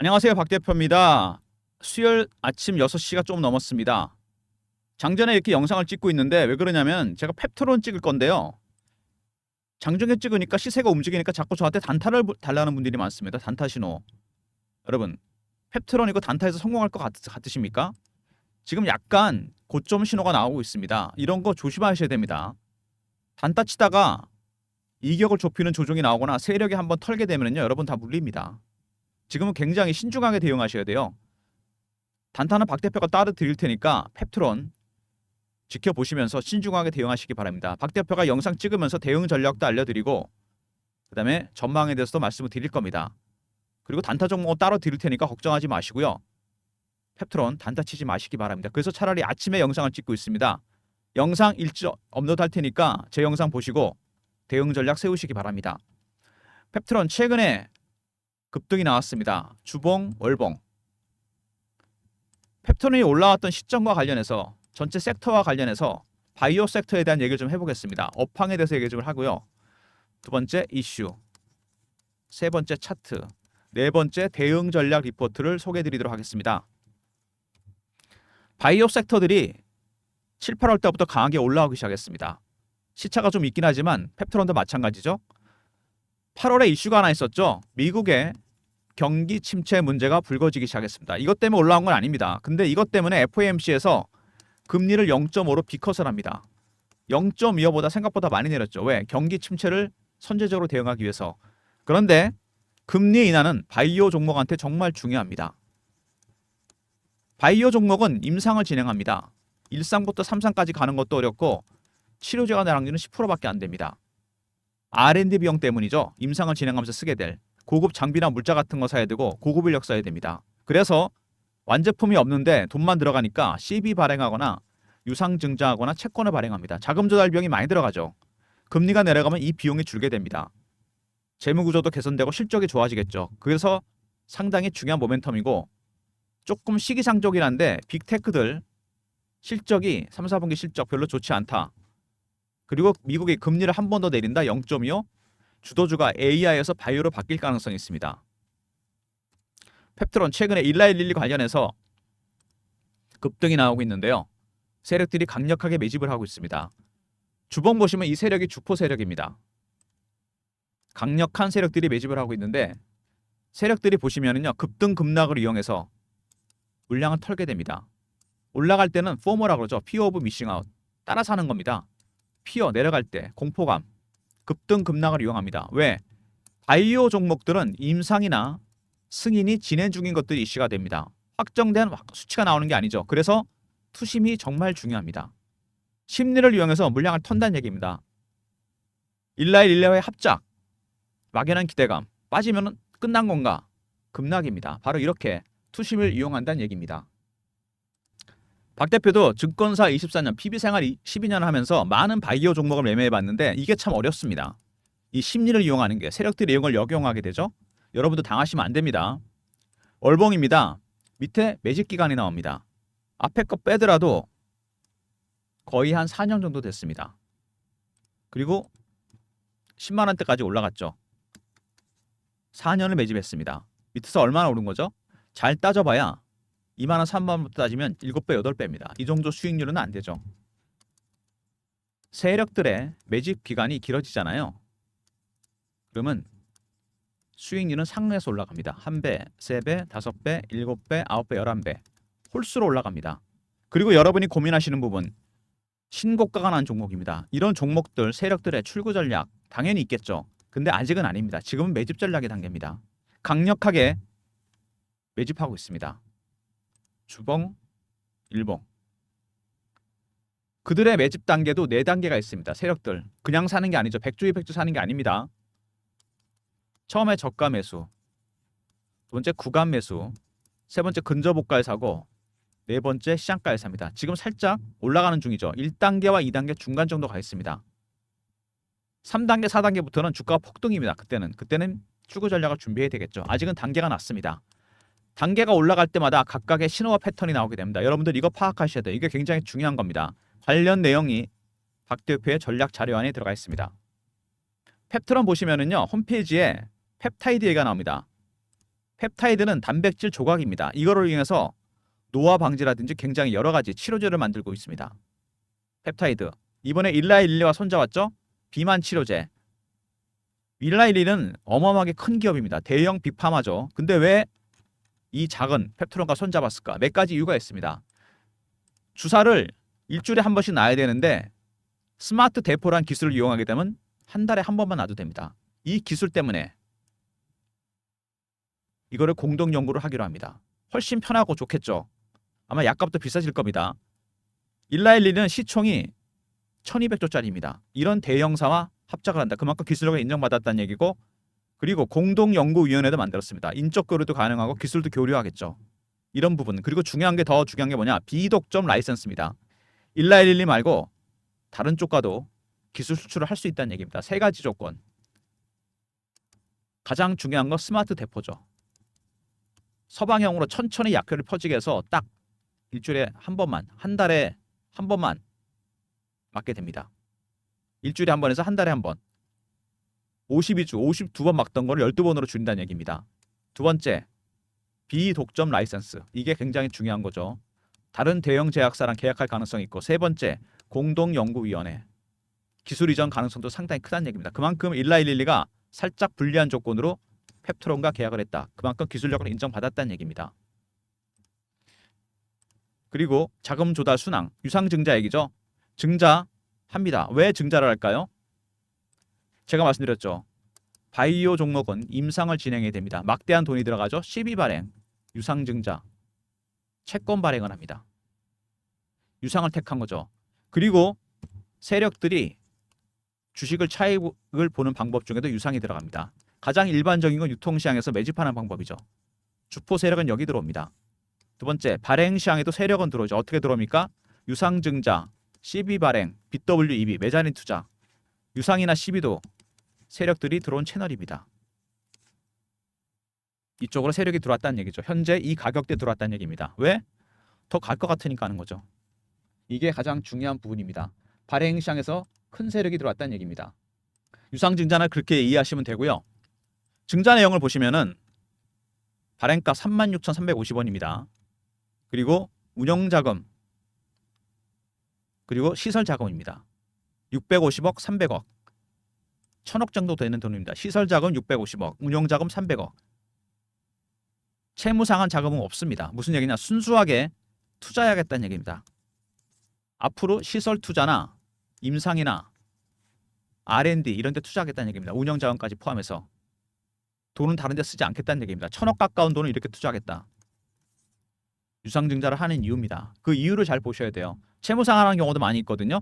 안녕하세요. 박 대표입니다. 수요일 아침 6시가 좀 넘었습니다. 장전에 이렇게 영상을 찍고 있는데 왜 그러냐면 제가 펩트론 찍을 건데요. 장중에 찍으니까 시세가 움직이니까 자꾸 저한테 단타를 달라는 분들이 많습니다. 단타 신호. 여러분, 펩트론 이거 단타에서 성공할 것 같으십니까? 지금 약간 고점 신호가 나오고 있습니다. 이런 거 조심하셔야 됩니다. 단타 치다가 이격을 좁히는 조정이 나오거나 세력이 한번 털게 되면요, 여러분 다 물립니다. 지금은 굉장히 신중하게 대응하셔야 돼요. 단타는 박 대표가 따로 드릴 테니까 펩트론 지켜보시면서 신중하게 대응하시기 바랍니다. 박 대표가 영상 찍으면서 대응 전략도 알려드리고 그다음에 전망에 대해서도 말씀을 드릴 겁니다. 그리고 단타 종목은 따로 드릴 테니까 걱정하지 마시고요. 펩트론 단타 치지 마시기 바랍니다. 그래서 차라리 아침에 영상을 찍고 있습니다. 영상 일지 업로드 할 테니까 제 영상 보시고 대응 전략 세우시기 바랍니다. 펩트론 최근에 급등이 나왔습니다. 주봉, 월봉. 펩트론이 올라왔던 시점과 관련해서 전체 섹터와 관련해서 바이오 섹터에 대한 얘기를 좀 해보겠습니다. 업황에 대해서 얘기 좀 하고요. 두 번째 이슈, 세 번째 차트, 네 번째 대응 전략 리포트를 소개해드리도록 하겠습니다. 바이오 섹터들이 7, 8월 때부터 강하게 올라오기 시작했습니다. 시차가 좀 있긴 하지만 펩트론도 마찬가지죠. 8월에 이슈가 하나 있었죠. 미국의 경기 침체 문제가 불거지기 시작했습니다. 이것 때문에 올라온 건 아닙니다. 근데 이것 때문에 FOMC에서 금리를 0.5로 비컷을 합니다. 0.25보다 생각보다 많이 내렸죠. 왜? 경기 침체를 선제적으로 대응하기 위해서. 그런데 금리 인하는 바이오 종목한테 정말 중요합니다. 바이오 종목은 임상을 진행합니다. 1상부터 3상까지 가는 것도 어렵고 치료제가 나랑주는 10%밖에 안 됩니다. R&D 비용 때문이죠. 임상을 진행하면서 쓰게 될 고급 장비나 물자 같은 거 사야 되고 고급 인력 써야 됩니다. 그래서 완제품이 없는데 돈만 들어가니까 CB 발행하거나 유상증자하거나 채권을 발행합니다. 자금 조달 비용이 많이 들어가죠. 금리가 내려가면 이 비용이 줄게 됩니다. 재무구조도 개선되고 실적이 좋아지겠죠. 그래서 상당히 중요한 모멘텀이고 조금 시기상조긴 한데 빅테크들 실적이 3, 4분기 실적 별로 좋지 않다. 그리고 미국이 금리를 한 번 더 내린다. 0.25. 주도주가 AI에서 바이오로 바뀔 가능성이 있습니다. 펩트론 최근에 일라일릴리 관련해서 급등이 나오고 있는데요. 세력들이 강력하게 매집을 하고 있습니다. 주봉 보시면 이 세력이 주포 세력입니다. 강력한 세력들이 매집을 하고 있는데 세력들이 보시면은요. 급등 급락을 이용해서 물량을 털게 됩니다. 올라갈 때는 포머라고 그러죠. 피어 오브 미싱 아웃. 따라서 하는 겁니다. 피어 내려갈 때 공포감. 급등 급락을 이용합니다. 왜? 바이오 종목들은 임상이나 승인이 진행 중인 것들이 이슈가 됩니다. 확정된 수치가 나오는 게 아니죠. 그래서 투심이 정말 중요합니다. 심리를 이용해서 물량을 턴다는 얘기입니다. 일라일 일라의 합작, 막연한 기대감, 빠지면 끝난 건가? 급락입니다. 바로 이렇게 투심을 이용한다는 얘기입니다. 박 대표도 증권사 24년, PB생활 12년 하면서 많은 바이오 종목을 매매해봤는데 이게 참 어렵습니다. 이 심리를 이용하는 게 세력들의 이용을 역용하게 되죠. 여러분도 당하시면 안 됩니다. 월봉입니다. 밑에 매집 기간이 나옵니다. 앞에 거 빼더라도 거의 한 4년 정도 됐습니다. 그리고 10만 원대까지 올라갔죠. 4년을 매집했습니다. 밑에서 얼마나 오른 거죠? 잘 따져봐야 2만 원, 3만 원부터 따지면 7배, 8배입니다. 이 정도 수익률은 안 되죠. 세력들의 매집 기간이 길어지잖아요. 그러면 수익률은 상승해서 올라갑니다. 1배, 3배, 5배, 7배, 9배, 11배. 홀수로 올라갑니다. 그리고 여러분이 고민하시는 부분, 신고가가 난 종목입니다. 이런 종목들, 세력들의 출구 전략 당연히 있겠죠. 근데 아직은 아닙니다. 지금은 매집 전략의 단계입니다. 강력하게 매집하고 있습니다. 주봉, 일봉. 그들의 매집 단계도 4단계가 있습니다. 세력들. 그냥 사는 게 아니죠. 백주 사는 게 아닙니다. 처음에 저가 매수, 두 번째 구간 매수, 세 번째 근저보가에 사고, 네 번째 시장가에 삽니다. 지금 살짝 올라가는 중이죠. 1단계와 2단계 중간 정도 가 있습니다. 3단계, 4단계부터는 주가가 폭등입니다. 그때는 출구 전략을 준비해야 되겠죠. 아직은 단계가 낮습니다. 단계가 올라갈 때마다 각각의 신호와 패턴이 나오게 됩니다. 여러분들 이거 파악하셔야 돼요. 이게 굉장히 중요한 겁니다. 관련 내용이 박 대표의 전략 자료 안에 들어가 있습니다. 펩트론 보시면은요. 홈페이지에 펩타이드 얘기가 나옵니다. 펩타이드는 단백질 조각입니다. 이거를 이용해서 노화 방지라든지 굉장히 여러 가지 치료제를 만들고 있습니다. 펩타이드. 이번에 일라일리와 손잡았죠? 비만 치료제. 일라일리는 어마어마하게 큰 기업입니다. 대형 빅파마죠. 근데 왜 이 작은 펩트론과 손잡았을까? 몇 가지 이유가 있습니다. 주사를 일주일에 한 번씩 놔야 되는데 스마트 대포란 기술을 이용하게 되면 한 달에 한 번만 놔도 됩니다. 이 기술 때문에 이거를 공동 연구를 하기로 합니다. 훨씬 편하고 좋겠죠. 아마 약값도 비싸질 겁니다. 일라일리는 시총이 1200조짜리입니다. 이런 대형사와 합작을 한다. 그만큼 기술력을 인정받았다는 얘기고, 그리고 공동연구위원회도 만들었습니다. 인적 교류도 가능하고 기술도 교류하겠죠. 이런 부분. 그리고 더 중요한 게 뭐냐? 비독점 라이센스입니다. 일라일리 말고 다른 쪽과도 기술 수출을 할 수 있다는 얘기입니다. 세 가지 조건. 가장 중요한 건 스마트 대포죠. 서방형으로 천천히 약효를 퍼지게 해서 딱 일주일에 한 번만, 한 달에 한 번만 맞게 됩니다. 일주일에 한 번에서 한 달에 한 번. 52주, 52번 막던 거를 12번으로 줄인다는 얘기입니다. 두 번째, 비독점 라이센스. 이게 굉장히 중요한 거죠. 다른 대형 제약사랑 계약할 가능성이 있고, 세 번째, 공동연구위원회. 기술 이전 가능성도 상당히 크다는 얘기입니다. 그만큼 일라일리가 살짝 불리한 조건으로 펩트론과 계약을 했다. 그만큼 기술력을 인정받았다는 얘기입니다. 그리고 자금 조달 순항, 유상증자 얘기죠. 증자합니다. 왜 증자를 할까요? 제가 말씀드렸죠. 바이오 종목은 임상을 진행해야 됩니다. 막대한 돈이 들어가죠. 시비 발행, 유상증자, 채권 발행을 합니다. 유상을 택한 거죠. 그리고 세력들이 주식을 차익을 보는 방법 중에도 유상이 들어갑니다. 가장 일반적인 건 유통시장에서 매집하는 방법이죠. 주포 세력은 여기 들어옵니다. 두 번째, 발행시장에도 세력은 들어오죠. 어떻게 들어옵니까? 유상증자, CB 발행, BWEB, 메자린 투자, 유상이나 CB도 세력들이 들어온 채널입니다. 이쪽으로 세력이 들어왔다는 얘기죠. 현재 이 가격대에 들어왔다는 얘기입니다. 왜? 더 갈 것 같으니까 하는 거죠. 이게 가장 중요한 부분입니다. 발행시장에서 큰 세력이 들어왔다는 얘기입니다. 유상증자는 그렇게 이해하시면 되고요. 증자 내용을 보시면은 발행가 36,350원입니다. 그리고 운영자금, 그리고 시설자금입니다. 650억, 300억, 1000억 정도 되는 돈입니다. 시설자금 650억, 운영자금 300억. 채무상환 자금은 없습니다. 무슨 얘기냐? 순수하게 투자해야겠다는 얘기입니다. 앞으로 시설 투자나 임상이나 R&D 이런 데 투자하겠다는 얘기입니다. 운영자금까지 포함해서. 돈은 다른 데 쓰지 않겠다는 얘기입니다. 1000억 가까운 돈을 이렇게 투자하겠다. 유상증자를 하는 이유입니다. 그 이유를 잘 보셔야 돼요. 채무상환하는 경우도 많이 있거든요.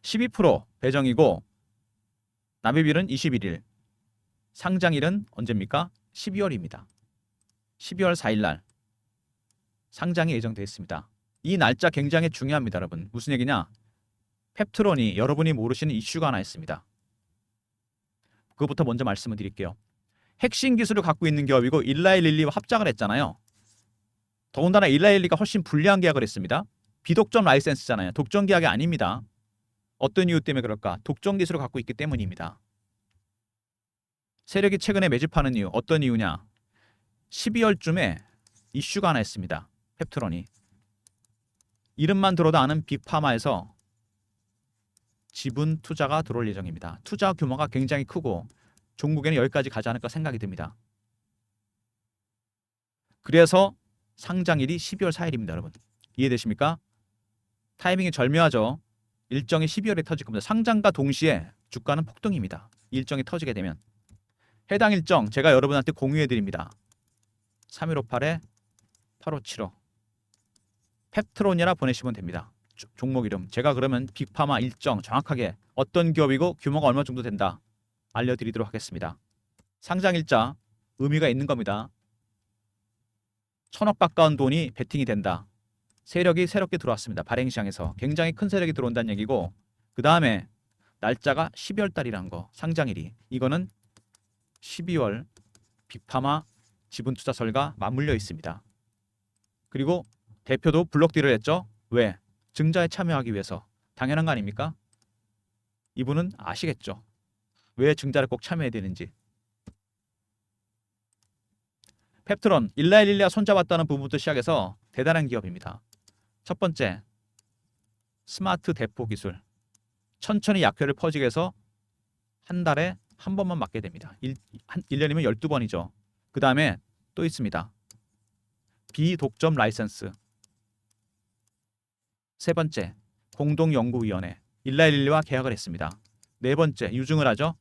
12% 배정이고 납입일은 21일. 상장일은 언제입니까? 12월입니다. 12월 4일 날 상장이 예정되어 있습니다. 이 날짜 굉장히 중요합니다, 여러분. 무슨 얘기냐? 펩트론이 여러분이 모르시는 이슈가 하나 있습니다. 그것부터 먼저 말씀을 드릴게요. 핵심 기술을 갖고 있는 기업이고 일라일리와 합작을 했잖아요. 더군다나 일라일리가 훨씬 불리한 계약을 했습니다. 비독점 라이센스잖아요. 독점 계약이 아닙니다. 어떤 이유 때문에 그럴까? 독점 기술을 갖고 있기 때문입니다. 세력이 최근에 매집하는 이유, 어떤 이유냐? 12월쯤에 이슈가 하나 있습니다. 펩트론이. 이름만 들어도 아는 빅파마에서 지분 투자가 들어올 예정입니다. 투자 규모가 굉장히 크고 종국에는 여기까지 가지 않을까 생각이 듭니다. 그래서 상장일이 12월 4일입니다. 여러분. 이해되십니까? 타이밍이 절묘하죠. 일정이 12월에 터질 겁니다. 상장과 동시에 주가는 폭등입니다. 일정이 터지게 되면. 해당 일정 제가 여러분한테 공유해드립니다. 3158-8575 펩트론이라 보내시면 됩니다. 종목 이름. 제가 그러면 빅파마 일정 정확하게 어떤 기업이고 규모가 얼마 정도 된다 알려드리도록 하겠습니다. 상장 일자 의미가 있는 겁니다. 1000억 가까운 돈이 베팅이 된다. 세력이 새롭게 들어왔습니다. 발행시장에서 굉장히 큰 세력이 들어온다는 얘기고, 그 다음에 날짜가 12월 달이란 거, 상장일이. 이거는 12월 빅파마 지분투자설과 맞물려 있습니다. 그리고 대표도 블록딜을 했죠. 왜? 증자에 참여하기 위해서. 당연한 거 아닙니까? 이분은 아시겠죠. 왜 증자를 꼭 참여해야 되는지. 펩트론, 일라일릴리아 손잡았다는 부분부터 시작해서 대단한 기업입니다. 첫 번째, 스마트 대포 기술. 천천히 약효를 퍼지게 해서 한 달에 한 번만 맞게 됩니다. 1년이면 12번이죠. 그 다음에 또 있습니다. 비독점 라이선스. 세 번째, 공동연구위원회. 일라일릴리와 계약을 했습니다. 네 번째, 유증을 하죠.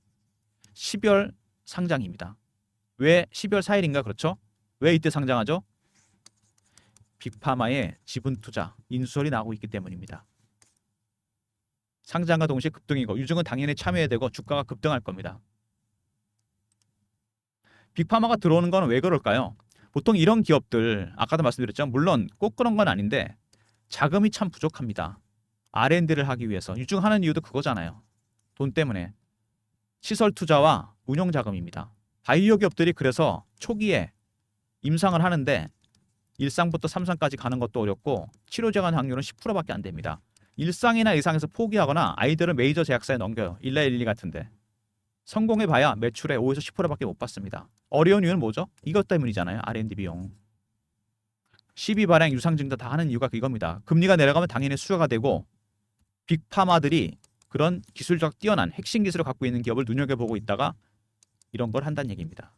12월 상장입니다. 왜 12월 4일인가 그렇죠? 왜 이때 상장하죠? 빅파마의 지분 투자, 인수설이 나오고 있기 때문입니다. 상장과 동시에 급등이고 유증은 당연히 참여해야 되고 주가가 급등할 겁니다. 빅파마가 들어오는 건 왜 그럴까요? 보통 이런 기업들 아까도 말씀드렸죠. 물론 꼭 그런 건 아닌데 자금이 참 부족합니다. R&D를 하기 위해서 유증하는 이유도 그거잖아요. 돈 때문에. 시설 투자와 운용 자금입니다. 바이오 기업들이 그래서 초기에 임상을 하는데 1상부터 3상까지 가는 것도 어렵고 치료제가 확률은 10%밖에 안 됩니다. 1상이나 이상에서 포기하거나 아이들을 메이저 제약사에 넘겨요. 일라일리 같은데. 성공해봐야 매출의 5에서 10%밖에 못 받습니다. 어려운 이유는 뭐죠? 이것 때문이잖아요. R&D 비용. 시비 발행, 유상증자 다 하는 이유가 이겁니다. 금리가 내려가면 당연히 수요가 되고 빅파마들이 그런 기술적 뛰어난 핵심 기술을 갖고 있는 기업을 눈여겨보고 있다가 이런 걸 한다는 얘기입니다.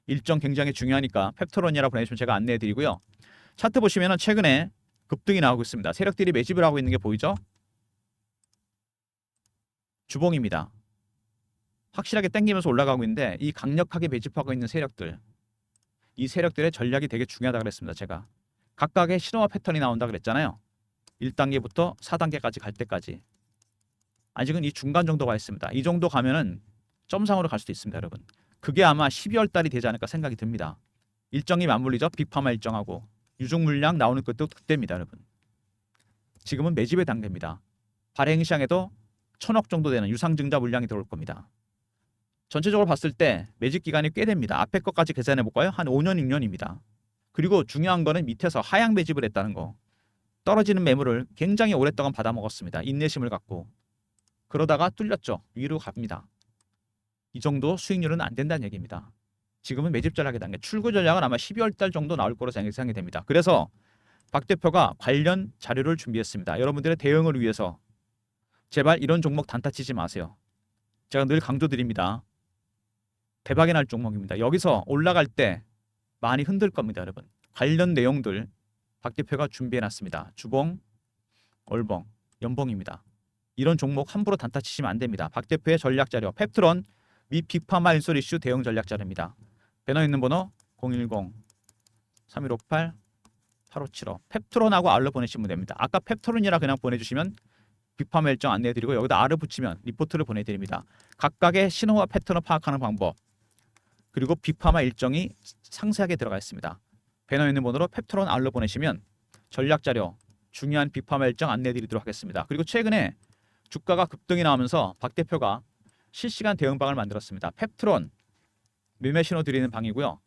일정 굉장히 중요하니까 펩트론이라고 보내주시면 제가 안내해드리고요. 차트 보시면 최근에 급등이 나오고 있습니다. 세력들이 매집을 하고 있는 게 보이죠? 주봉입니다. 확실하게 땡기면서 올라가고 있는데 이 강력하게 매집하고 있는 세력들, 이 세력들의 전략이 되게 중요하다고 그랬습니다. 제가 각각의 신호와 패턴이 나온다 그랬잖아요. 1단계부터 4단계까지 갈 때까지. 아직은 이 중간 정도가 있습니다. 이 정도 가면은 점상으로 갈 수도 있습니다, 여러분. 그게 아마 12월 달이 되지 않을까 생각이 듭니다. 일정이 맞물리죠. 빅파마 일정하고 유증 물량 나오는 것도 그때입니다, 여러분. 지금은 매집의 단계입니다. 발행 시장에도 1000억 정도 되는 유상증자 물량이 들어올 겁니다. 전체적으로 봤을 때 매집 기간이 꽤 됩니다. 앞에 것까지 계산해 볼까요? 한 5년, 6년입니다. 그리고 중요한 거는 밑에서 하향 매집을 했다는 거. 떨어지는 매물을 굉장히 오랫동안 받아먹었습니다. 인내심을 갖고. 그러다가 뚫렸죠. 위로 갑니다. 이 정도 수익률은 안 된다는 얘기입니다. 지금은 매집 전략의 단계. 출구 전략은 아마 12월 달 정도 나올 거로 생각이 됩니다. 그래서 박 대표가 관련 자료를 준비했습니다. 여러분들의 대응을 위해서 제발 이런 종목 단타 치지 마세요. 제가 늘 강조드립니다. 대박이 날 종목입니다. 여기서 올라갈 때 많이 흔들 겁니다, 여러분. 관련 내용들 박 대표가 준비해놨습니다. 주봉, 월봉, 연봉입니다. 이런 종목 함부로 단타 치시면 안 됩니다. 박 대표의 전략 자료, 펩트론 미 빅파마 인솔 이슈 대응 전략 자료입니다. 배너 있는 번호 010-3158-8575. 펩트론하고 R로 보내시면 됩니다. 아까 펩트론이라 그냥 보내주시면 빅파마 일정 안내해드리고 여기다 R을 붙이면 리포트를 보내드립니다. 각각의 신호와 패턴을 파악하는 방법 그리고 빅파마 일정이 상세하게 들어가 있습니다. 배너 있는 번호로 펩트론 R로 보내시면 전략 자료 중요한 빅파마 일정 안내해드리도록 하겠습니다. 그리고 최근에 주가가 급등이 나오면서 박 대표가 실시간 대응방을 만들었습니다. 펩트론 매매 신호 드리는 방이고요.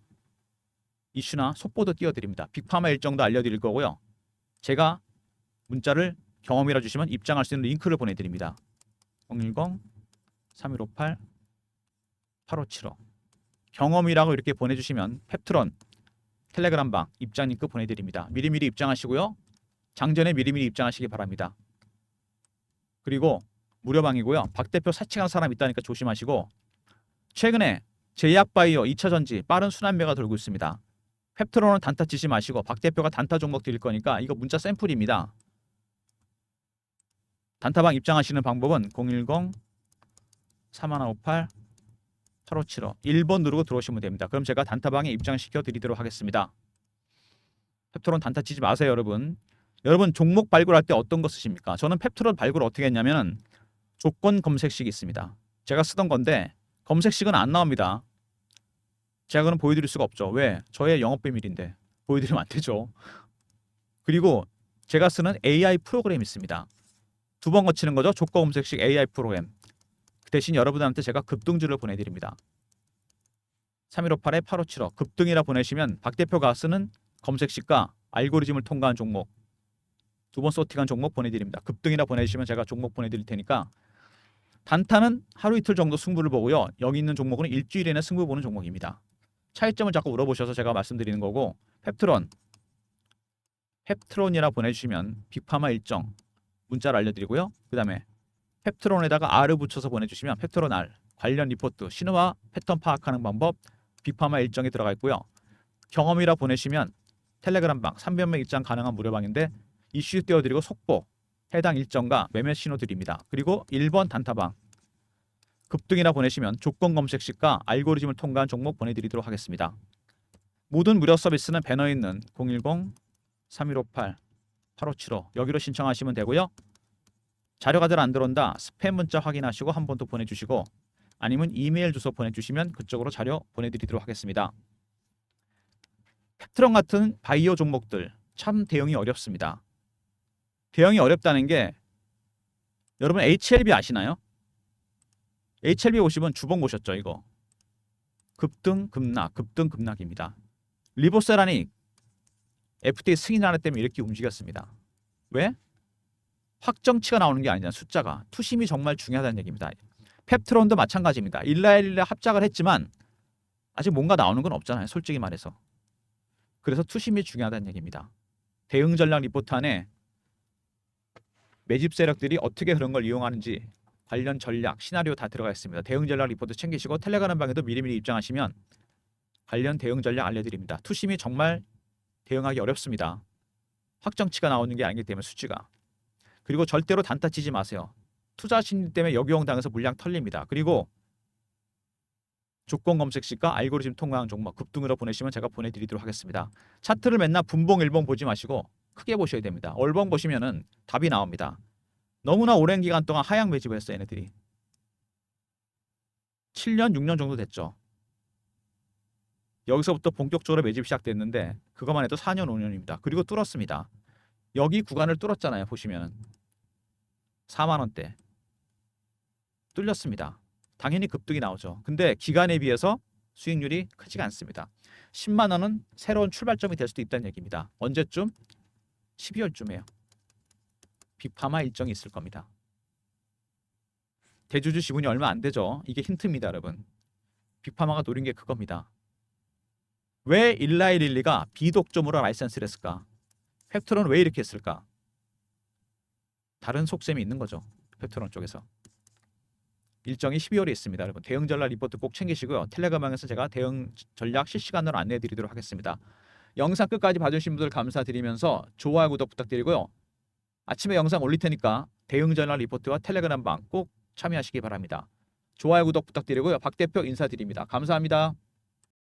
이슈나 속보도 띄워드립니다. 빅파마 일정도 알려드릴 거고요. 제가 문자를 경험이라 주시면 입장할 수 있는 링크를 보내드립니다. 010-3158-8575 경험이라고 이렇게 보내주시면 펩트론 텔레그램방 입장 링크 보내드립니다. 미리미리 입장하시고요. 장전에 미리미리 입장하시기 바랍니다. 그리고 무료방이고요. 박 대표 사칭한 사람 있다니까 조심하시고 최근에 제약바이오 2차전지 빠른 순환매가 돌고 있습니다. 펩트론은 단타 치지 마시고 박 대표가 단타 종목 드릴 거니까 이거 문자 샘플입니다. 단타방 입장하시는 방법은 010-3158-8575 1번 누르고 들어오시면 됩니다. 그럼 제가 단타방에 입장시켜 드리도록 하겠습니다. 펩트론 단타 치지 마세요, 여러분. 여러분 종목 발굴할 때 어떤 거 쓰십니까? 저는 펩트론 발굴 어떻게 했냐면 조건 검색식이 있습니다. 제가 쓰던 건데 검색식은 안 나옵니다. 제가 그럼 보여드릴 수가 없죠. 왜? 저의 영업비밀인데 보여드리면 안 되죠. 그리고 제가 쓰는 AI 프로그램이 있습니다. 2번 거치는 거죠. 조건 검색식 AI 프로그램. 그 대신 여러분한테 제가 급등주를 보내드립니다. 3158-8575 급등이라 보내시면 박 대표가 쓰는 검색식과 알고리즘을 통과한 종목 2번 소팅한 종목 보내드립니다. 급등이라 보내주시면 제가 종목 보내드릴 테니까 단타는 하루 이틀 정도 승부를 보고요. 여기 있는 종목은 일주일 이내 승부 보는 종목입니다. 차이점을 자꾸 물어보셔서 제가 말씀드리는 거고, 펩트론이라 보내주시면 빅파마 일정 문자를 알려드리고요. 그 다음에 펩트론에다가 R을 붙여서 보내주시면 펩트론 R 관련 리포트 신호와 패턴 파악하는 방법 빅파마 일정이 들어가 있고요. 경험이라 보내시면 텔레그램방 300명 입장 가능한 무료방인데 이슈 띄워드리고 속보 해당 일정과 매매 신호 드립니다. 그리고 1번 단타방 급등이라 보내시면 조건 검색 시가 알고리즘을 통과한 종목 보내드리도록 하겠습니다. 모든 무료 서비스는 배너에 있는 010-3158-8575 여기로 신청하시면 되고요. 자료가 잘 안 들어온다 스팸 문자 확인하시고 한 번 더 보내주시고 아니면 이메일 주소 보내주시면 그쪽으로 자료 보내드리도록 하겠습니다. 펩트론 같은 바이오 종목들 참 대응이 어렵습니다. 대응이 어렵다는 게 여러분 HLB 아시나요? HLB 보시면 주봉 보셨죠 이거? 급등 급락 급등 급락입니다. 리보세라니 FTA 승인 하나 때문에 이렇게 움직였습니다. 왜? 확정치가 나오는 게 아니라 숫자가 투심이 정말 중요하다는 얘기입니다. 펩트론도 마찬가지입니다. 일라일라 합작을 했지만 아직 뭔가 나오는 건 없잖아요. 솔직히 말해서. 그래서 투심이 중요하다는 얘기입니다. 대응 전략 리포트 안에 매집 세력들이 어떻게 그런 걸 이용하는지 관련 전략, 시나리오 다 들어가 있습니다. 대응 전략 리포트 챙기시고 텔레그램 방에도 미리미리 입장하시면 관련 대응 전략 알려드립니다. 투심이 정말 대응하기 어렵습니다. 확정치가 나오는 게 아니기 때문에 수치가. 그리고 절대로 단타 치지 마세요. 투자 심리 때문에 역이용당해서 물량 털립니다. 그리고 조건 검색 시가 알고리즘 통과한 종목 급등으로 보내시면 제가 보내드리도록 하겠습니다. 차트를 맨날 분봉, 일봉 보지 마시고 크게 보셔야 됩니다. 월봉 보시면은 답이 나옵니다. 너무나 오랜 기간 동안 하향 매집을 했어요. 얘네들이. 7년, 6년 정도 됐죠. 여기서부터 본격적으로 매집 시작됐는데 그것만 해도 4년, 5년입니다. 그리고 뚫었습니다. 여기 구간을 뚫었잖아요. 보시면은 4만 원대 뚫렸습니다. 당연히 급등이 나오죠. 근데 기간에 비해서 수익률이 크지가 않습니다. 10만 원은 새로운 출발점이 될 수도 있다는 얘기입니다. 언제쯤? 12월쯤에요. 빅파마 일정이 있을 겁니다. 대주주 지분이 얼마 안 되죠. 이게 힌트입니다, 여러분. 빅파마가 노린 게 그겁니다. 왜 일라이릴리가 비독점으로 라이센스를 했을까? 펩트론은 왜 이렇게 했을까? 다른 속셈이 있는 거죠. 펩트론 쪽에서. 일정이 12월에 있습니다. 여러분 대응 전략 리포트 꼭 챙기시고요. 텔레그램에서 제가 대응 전략 실시간으로 안내해 드리도록 하겠습니다. 영상 끝까지 봐주신 분들 감사드리면서 좋아요 구독 부탁드리고요. 아침에 영상 올릴 테니까 대응 전략 리포트와 텔레그램 방 꼭 참여하시기 바랍니다. 좋아요 구독 부탁드리고요. 박 대표 인사드립니다. 감사합니다.